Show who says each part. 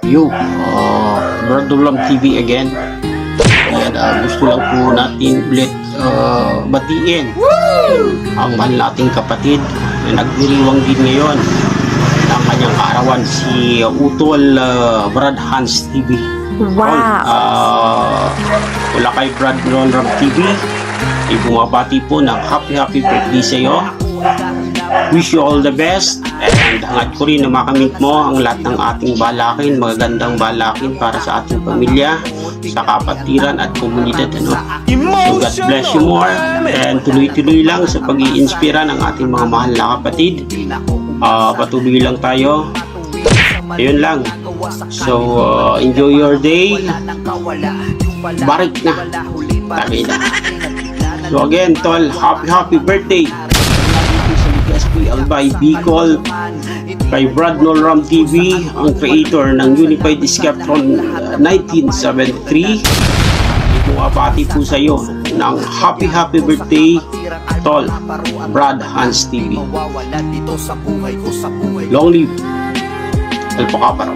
Speaker 1: Yo, Brad Dulam TV again. Ayan, gusto lang po natin ulit batiin ang mahal nating kapatid na nagdiriwang din ngayon ng kanyang kaarawan, si Utol Brad Hans TV.
Speaker 2: Wow!
Speaker 1: Wala kay Brad Dulam TV, bumabati po ng happy birthday sa iyo. Wish you all the best, and hangad ko rin na makamit mo ang lahat ng ating balakin, magagandang balakin para sa ating pamilya, sa kapatiran at komunidad. So God bless you more, and tuloy-tuloy lang sa pag-iinspira ng ating mga mahal na kapatid. Patuloy lang tayo. Ayun lang. So enjoy your day. Barik na. Tabi na. So again, tol, happy birthday. Albay Bicol, kay Brad Noram TV, ang creator ng Unified Skeptron 1973. Bumabati po sa iyo ng happy birthday, tol Brad Hans TV. Long live El Pacaparo.